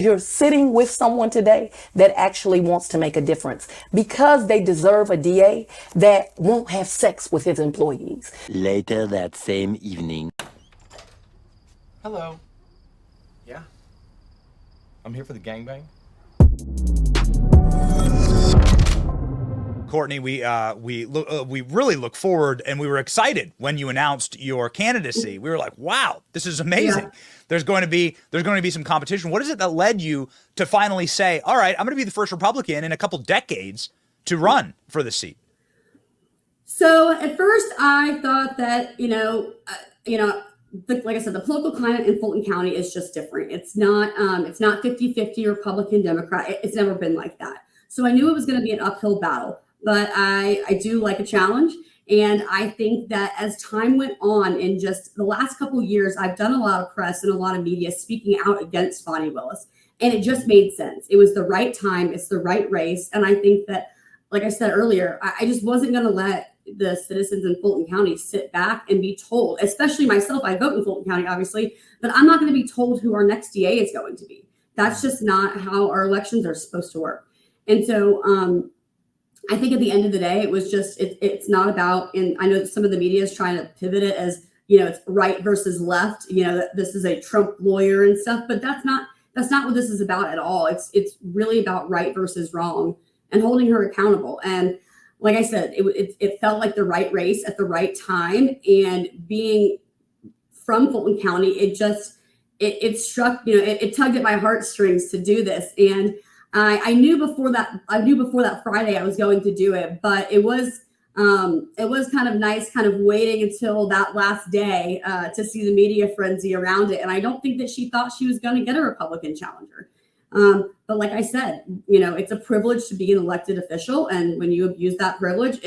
You're sitting with someone today that actually wants to make a difference because they deserve a DA that won't have sex with his employees. Later that same evening. Hello. Yeah. I'm here for the gangbang. Courtney, we really look forward, and we were excited when you announced your candidacy. We were like, "Wow, this is amazing." Yeah. There's going to be some competition. What is it that led you to finally say, "All right, I'm going to be the first Republican in a couple decades to run for the seat"? So at first, I thought that like I said, the political climate in Fulton County is just different. It's not 50-50 Republican Democrat. It's never been like that. So I knew it was going to be an uphill battle. But I do like a challenge. And I think that as time went on, in just the last couple of years, I've done a lot of press and a lot of media speaking out against Fani WIllis. And it just made sense. It was the right time. It's the right race. And I think that, like I said earlier, I just wasn't going to let the citizens in Fulton County sit back and be told, especially myself, I vote in Fulton County, obviously, but I'm not going to be told who our next DA is going to be. That's just not how our elections are supposed to work. And so, I think at the end of the day, it was just, it's not about, and I know some of the media is trying to pivot it as, it's right versus left, that this is a Trump lawyer and stuff, but that's not what this is about at all. It's really about right versus wrong and holding her accountable. And like I said, it felt like the right race at the right time, and being from Fulton County, it struck, it tugged at my heartstrings to do this. And I knew before that Friday I was going to do it, but it was kind of nice, kind of waiting until that last day to see the media frenzy around it. And I don't think that she thought she was going to get a Republican challenger. But like I said, it's a privilege to be an elected official, and when you abuse that privilege,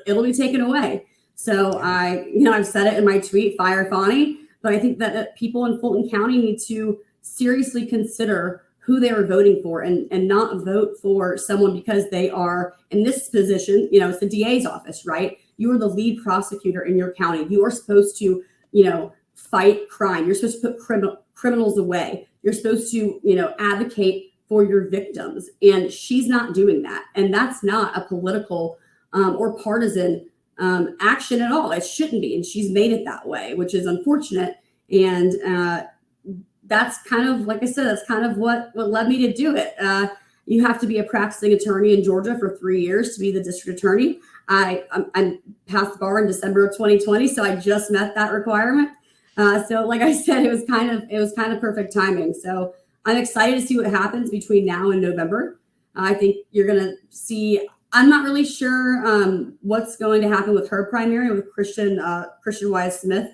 it'll be taken away. So I've said it in my tweet, "Fire Fani," but I think that people in Fulton County need to seriously consider who they are voting for, and not vote for someone because they are in this position. It's the DA's office, right? You are the lead prosecutor in your county. You are supposed to, fight crime. You're supposed to put criminals away. You're supposed to, advocate for your victims. And she's not doing that. And that's not a political or partisan action at all. It shouldn't be. And she's made it that way, which is unfortunate. And that's kind of, like I said, that's kind of what led me to do it. You have to be a practicing attorney in Georgia for 3 years to be the district attorney. I passed the bar in December of 2020, so I just met that requirement. So like I said, it was kind of perfect timing. So I'm excited to see what happens between now and November. I think you're going to see, I'm not really sure what's going to happen with her primary with Christian Wise Smith.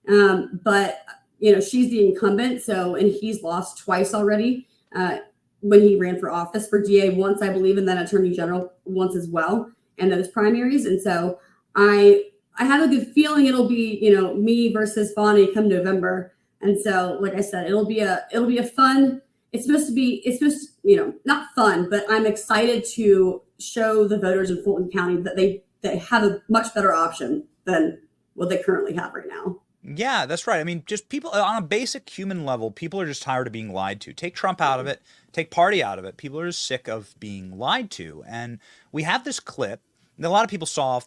But she's the incumbent. So, and he's lost twice already when he ran for office, for DA once, I believe, and then attorney general once as well, and those primaries. And so I have a good feeling it'll be, me versus Fani come November. And so, like I said, it'll be a fun, it's supposed to, not fun, but I'm excited to show the voters in Fulton County that they have a much better option than what they currently have right now. Yeah, that's right. I mean, just people on a basic human level, people are just tired of being lied to. Take Trump out of it, take party out of it. People are just sick of being lied to. And we have this clip that a lot of people saw,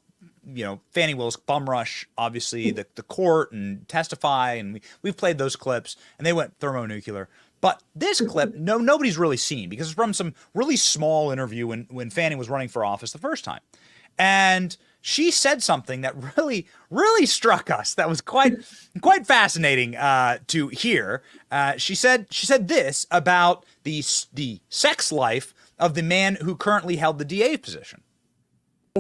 Fani WIllis bum rush, obviously, the court and testify. And we've played those clips, and they went thermonuclear. But this clip, nobody's really seen, because it's from some really small interview when Fani was running for office the first time. And she said something that really, really struck us. That was quite fascinating to hear. She said this about the sex life of the man who currently held the DA position.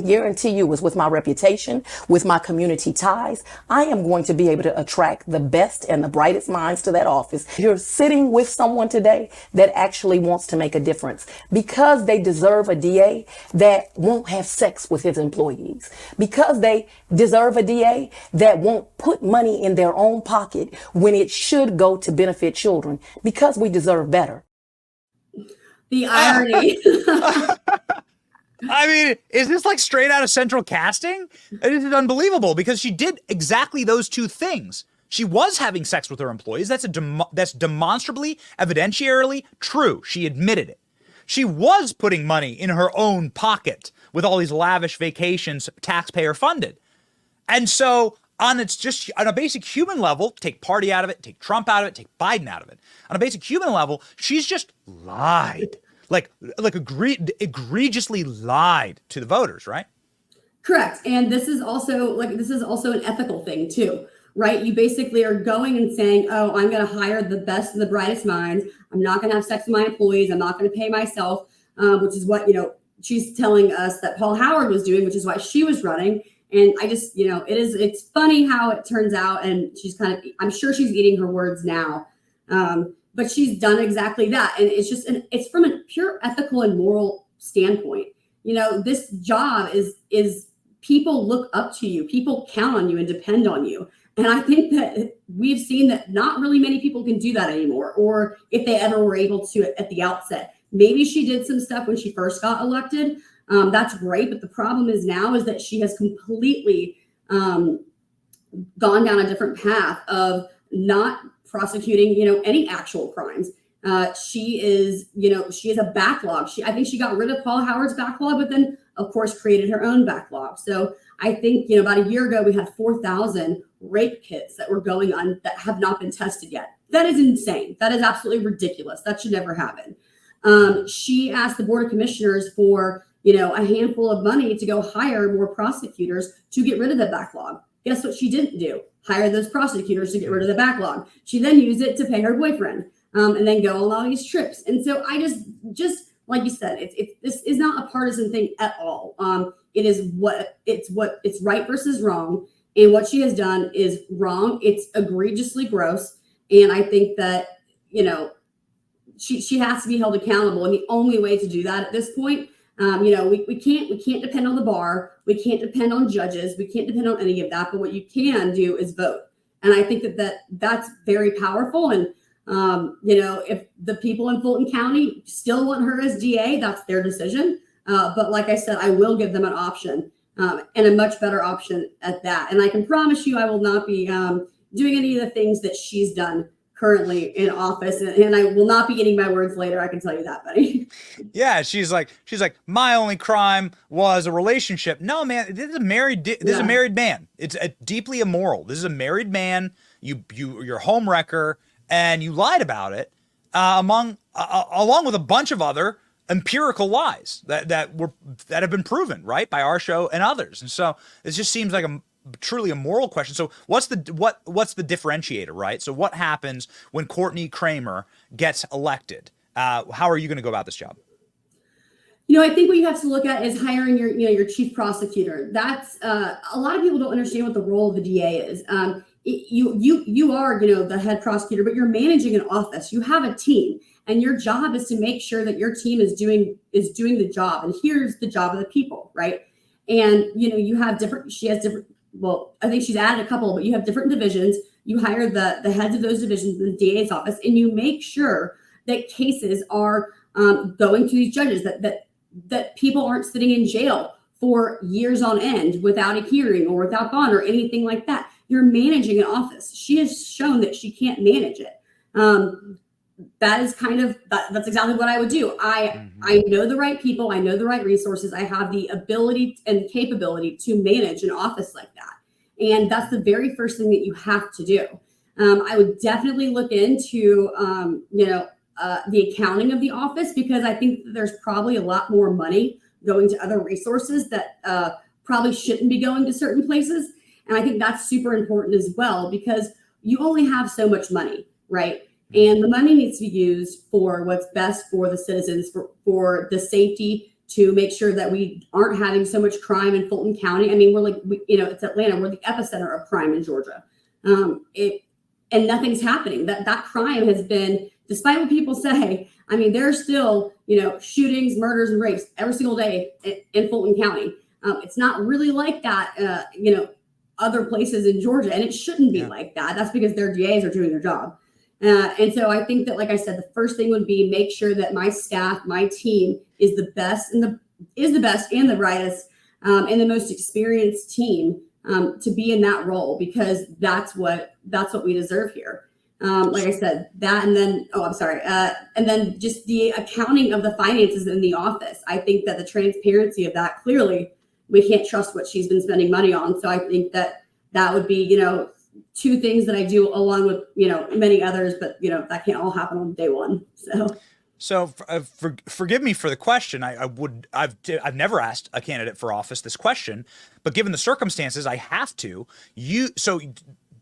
Guarantee you, was with my reputation, with my community ties, I am going to be able to attract the best and the brightest minds to that office. You're sitting with someone today that actually wants to make a difference because they deserve a DA that won't have sex with his employees, because they deserve a DA that won't put money in their own pocket when it should go to benefit children, because we deserve better. The irony. I mean, is this like straight out of Central Casting? It is unbelievable, because she did exactly those two things She was having sex with her employees. That's that's demonstrably, evidentiarily true. She admitted it. She was putting money in her own pocket with all these lavish vacations, taxpayer funded. And so on a basic human level, take party out of it, take Trump out of it, take Biden out of it. On a basic human level, she's just lied, like egregiously lied to the voters, right? Correct. And this is also an ethical thing too, right? You basically are going and saying, oh, I'm going to hire the best and the brightest minds. I'm not going to have sex with my employees. I'm not going to pay myself, which is what, she's telling us that Paul Howard was doing, which is why she was running. And I just, it's funny how it turns out. And I'm sure she's eating her words now. But she's done exactly that. And it's from a pure ethical and moral standpoint. This job is people look up to you, people count on you and depend on you. And I think that we've seen that not really many people can do that anymore, or if they ever were able to at the outset. Maybe she did some stuff when she first got elected. That's great. But the problem is that she has completely gone down a different path of not prosecuting, any actual crimes. She is a backlog. I think she got rid of Paul Howard's backlog, but then of course created her own backlog. So I think, about a year ago, we had 4,000 rape kits that were going on that have not been tested yet. That is insane. That is absolutely ridiculous. That should never happen. She asked the Board of Commissioners for, a handful of money to go hire more prosecutors to get rid of the backlog. Guess what she didn't do? Hire those prosecutors to get rid of the backlog. She then used it to pay her boyfriend, and then go on all these trips. And so I just like you said, this is not a partisan thing at all. It's right versus wrong. And what she has done is wrong. It's egregiously gross. And I think that, she has to be held accountable. And the only way to do that at this point, we can't depend on the bar. We can't depend on judges. We can't depend on any of that. But what you can do is vote. And I think that's very powerful. And, if the people in Fulton County still want her as DA, that's their decision. But like I said, I will give them an option, and a much better option at that. And I can promise you, I will not be doing any of the things that she's done currently in office, and I will not be eating my words later. I can tell you that, buddy. Yeah, she's like, my only crime was a relationship. No, man, this is a married man. It's deeply immoral. This is a married man. You're a home wrecker, and you lied about it, along with a bunch of other empirical lies that have been proven, right, by our show and others. And so it just seems like truly a moral question. So what's the differentiator, right? So what happens when Courtney Kramer gets elected? How are you going to go about this job? I think what you have to look at is hiring your chief prosecutor. That's a lot of people don't understand what the role of the DA is. You are, the head prosecutor, but you're managing an office. You have a team, and your job is to make sure that your team is doing the job. And here's the job of the people, right? And she has different. Well, I think she's added a couple, but you have different divisions. You hire the heads of those divisions in the DA's office, and you make sure that cases are going to these judges, that people aren't sitting in jail for years on end without a hearing or without bond or anything like that. You're managing an office. She has shown that she can't manage it. That is that's exactly what I would do. I know the right people. I know the right resources. I have the ability and capability to manage an office like that. And that's the very first thing that you have to do. I would definitely look into, the accounting of the office, because I think that there's probably a lot more money going to other resources that probably shouldn't be going to certain places. And I think that's super important as well, because you only have so much money, right? And the money needs to be used for what's best for the citizens, for the safety, to make sure that we aren't having so much crime in Fulton County. I mean, it's Atlanta. We're the epicenter of crime in Georgia. And nothing's happening. That crime has been, despite what people say, I mean, there's still, shootings, murders, and rapes every single day in Fulton County. It's not really like that, other places in Georgia, and it shouldn't be like that. That's because their DAs are doing their job. And so I think that, like I said, the first thing would be make sure that my staff, my team is the best and the brightest and the most experienced team to be in that role, because that's what we deserve here. Like I said, that, and then, and then just the accounting of the finances in the office. I think that the transparency of that, clearly, we can't trust what she's been spending money on. So I think that would be, two things that I do along with, many others, but, that can't all happen on day one. So forgive me for the question. I've never asked a candidate for office this question, but given the circumstances, I have to. So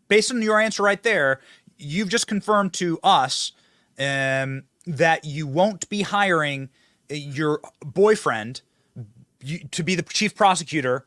based on your answer right there, you've just confirmed to us that you won't be hiring your boyfriend to be the chief prosecutor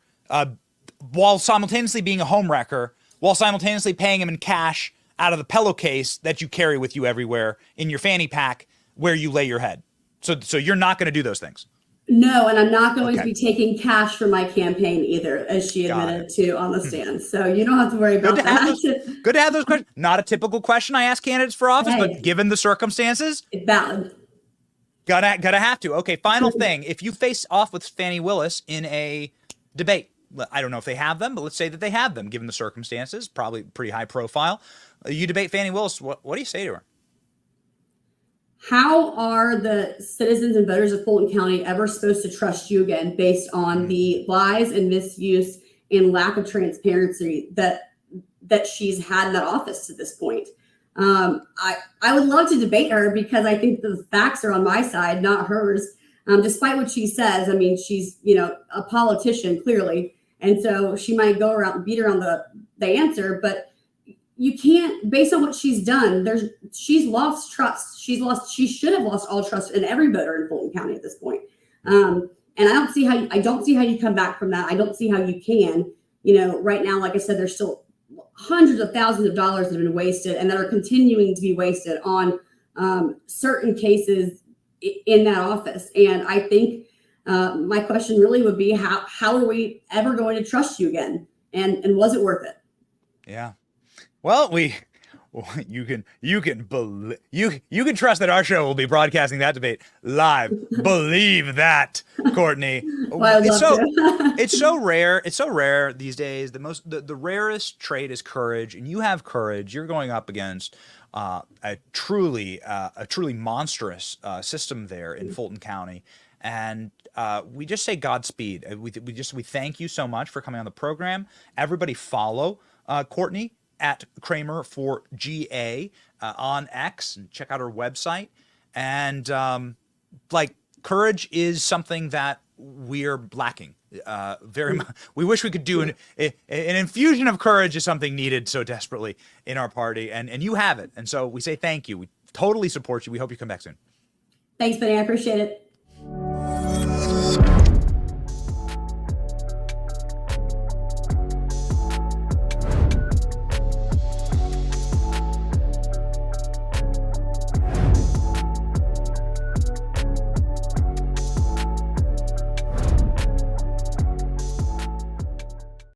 while simultaneously being a homewrecker, while simultaneously paying him in cash out of the pillowcase that you carry with you everywhere in your fanny pack where you lay your head. So you're not going to do those things. No, and I'm not going to be taking cash for my campaign either, as she admitted to on the stand. So you don't have to worry about that. Good to have those questions. Not a typical question I ask candidates for office, but given the circumstances, it's valid. Gotta have to. Okay, final thing. If you face off with Fani WIllis in a debate, I don't know if they have them, but let's say that they have them, given the circumstances, probably pretty high profile. You debate Fani WIllis, what do you say to her? How are the citizens and voters of Fulton County ever supposed to trust you again based on the lies and misuse and lack of transparency that she's had in that office to this point? I would love to debate her, because I think the facts are on my side, not hers. Despite what she says, I mean, she's, a politician, clearly. And so she might go around and beat around the answer, but you can't, based on what she's done, she's lost trust. She should have lost all trust in every voter in Fulton County at this point. And I don't see how you come back from that. I don't see how you can. Right now, like I said, there's still hundreds of thousands of dollars that have been wasted and that are continuing to be wasted on certain cases in that office. And I think my question really would be, how are we ever going to trust you again? And was it worth it? Yeah. Well, you can trust that our show will be broadcasting that debate live. Believe that, Courtney. Well, it's so rare. It's so rare these days. The rarest trait is courage, and you have courage. You're going up against a truly monstrous system there in Fulton County, and we just say Godspeed. We thank you so much for coming on the program. Everybody follow Courtney at Kramer for GA on X, and check out her website. And courage is something that we're lacking very much. We wish we could do an infusion of courage is something needed so desperately in our party, and you have it. And so we say thank you. We totally support you. We hope you come back soon. Thanks, Benny. I appreciate it.